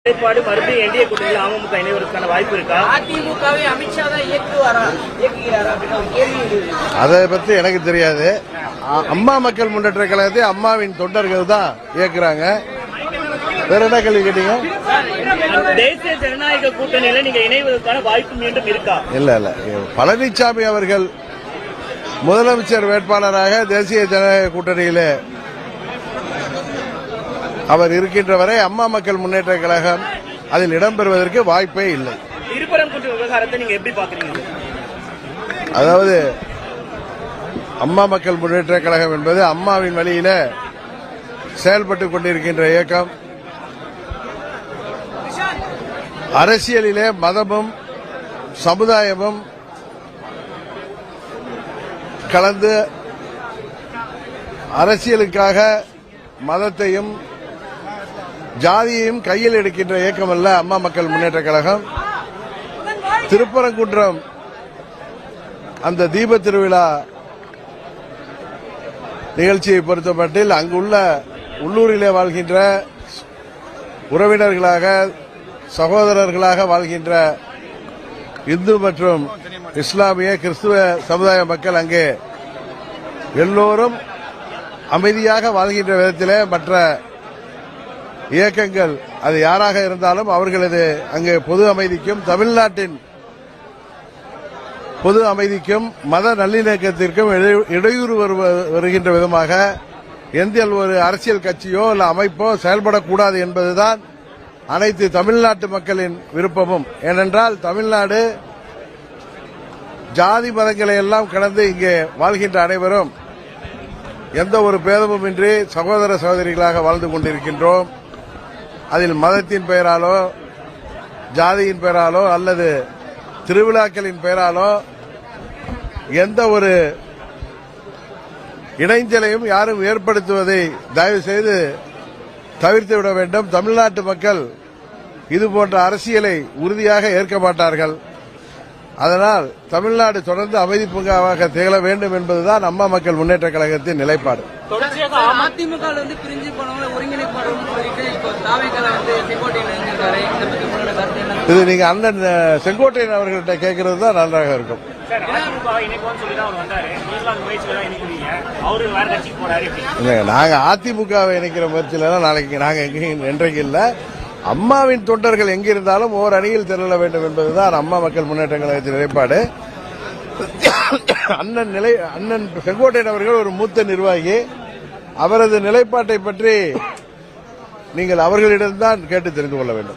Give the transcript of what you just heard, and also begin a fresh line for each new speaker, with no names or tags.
நிலைப்பாடு மறுபடியும் என்டிஏ கூட்டணியில் அமமுக இணைவதற்கான வாய்ப்பு இருக்கா? அதிமுகவை அமித்ஷா தான் இயக்குகிறாரா?
அதை பத்தி எனக்கு தெரியாது. அம்மா மக்கள் முன்னேற்ற கழகத்தை அம்மாவின் தொண்டர்கள் தான் இயக்குறாங்க. வேற என்ன கேள்வி கேட்டீங்க?
தேசிய ஜனநாயக கூட்டணியில நீங்க இணைவதற்கான வாய்ப்பு மீண்டும் இருக்கா?
இல்ல இல்ல, பழனிசாமி அவர்கள் முதலமைச்சர் வேட்பாளராக தேசிய ஜனநாயக கூட்டணியில அவர் இருக்கின்ற வரை அம்மா மக்கள் முன்னேற்ற கழகம் அதில் இடம்பெறுவதற்கு வாய்ப்பே இல்லை.
திருப்பரங்குன்றம் விவகாரத்தை நீங்க எப்படி பாக்குறீங்க?
அதாவது அம்மா மக்கள் முன்னேற்ற கழகம் என்பது அம்மாவின் வழியில செயல்பட்டுக் கொண்டிருக்கின்ற இயக்கம். அரசியலிலே மதமும் சமுதாயமும் கலந்து அரசியலுக்காக மதத்தையும் ஜாதியையும் கையில் எடுக்கின்ற இயக்கம் அல்ல அம்மா மக்கள் முன்னேற்ற கழகம். திருப்பரங்குன்றம் அந்த தீப திருவிழா நிகழ்ச்சியை பொறுத்தமட்டில் அங்குள்ள உள்ளூரிலே வாழ்கின்ற உறவினர்களாக சகோதரர்களாக வாழ்கின்ற இந்து மற்றும் இஸ்லாமிய கிறிஸ்துவ சமுதாய மக்கள் அங்கே எல்லோரும் அமைதியாக வாழ்கின்ற விதத்திலே மற்ற இயக்கங்கள் அது யாராக இருந்தாலும் அவர்களது அங்கே பொது அமைதிக்கும் தமிழ்நாட்டின் பொது அமைதிக்கும் மத நல்லிணக்கத்திற்கும் இடையூறு வருகின்ற விதமாக எந்த ஒரு அரசியல் கட்சியோ அல்ல அமைப்போ செயல்படக்கூடாது என்பதுதான் அனைத்து தமிழ்நாட்டு மக்களின் விருப்பமும். ஏனென்றால் தமிழ்நாடு ஜாதி மதங்களை எல்லாம் கடந்து இங்கே வாழ்கின்ற அனைவரும் எந்த ஒரு பேதமும் இன்றி சகோதர சகோதரிகளாக வாழ்ந்து கொண்டிருக்கின்றோம். அதில் மதத்தின் பெயராலோ ஜாதியின் பெயராலோ அல்லது திருவிழாக்களின் பெயராலோ எந்த ஒரு இடைஞ்சலையும் யாரும் ஏற்படுத்துவதை தயவு செய்து தவிர்த்துவிட வேண்டும். தமிழ்நாட்டு மக்கள் இதுபோன்ற அரசியலை உறுதியாக ஏற்க மாட்டார்கள். அதனால் தமிழ்நாடு தொடர்ந்து அமைதி பூங்காவாக திகழ வேண்டும் என்பதுதான் அம்மா மக்கள் முன்னேற்ற கழகத்தின் நிலைப்பாடு.
அதிமுக பிரிஞ்சு போனவங்க
இது நீங்க அண்ணன் செங்கோட்டையன் அவர்கள்ட்ட கேட்கறது தான் நன்றாக இருக்கும். நாங்க அதிமுகவை இணைக்கிற முயற்சியில நாளைக்கு நாங்க என்றைக்கு இல்ல, அம்மாவின் தொண்டர்கள் எங்கிருந்தாலும் ஓர் அணியில் திரள வேண்டும் என்பதுதான் அம்மா மக்கள் முன்னேற்ற கழகத்தின் நிலைப்பாடு. அண்ணன் செங்கோட்டையன் அவர்கள் ஒரு மூத்த நிர்வாகி. அவரது நிலைப்பாட்டை பற்றி நீங்கள் அவர்களிடம்தான் கேட்டு தெரிந்து கொள்ள வேண்டும்.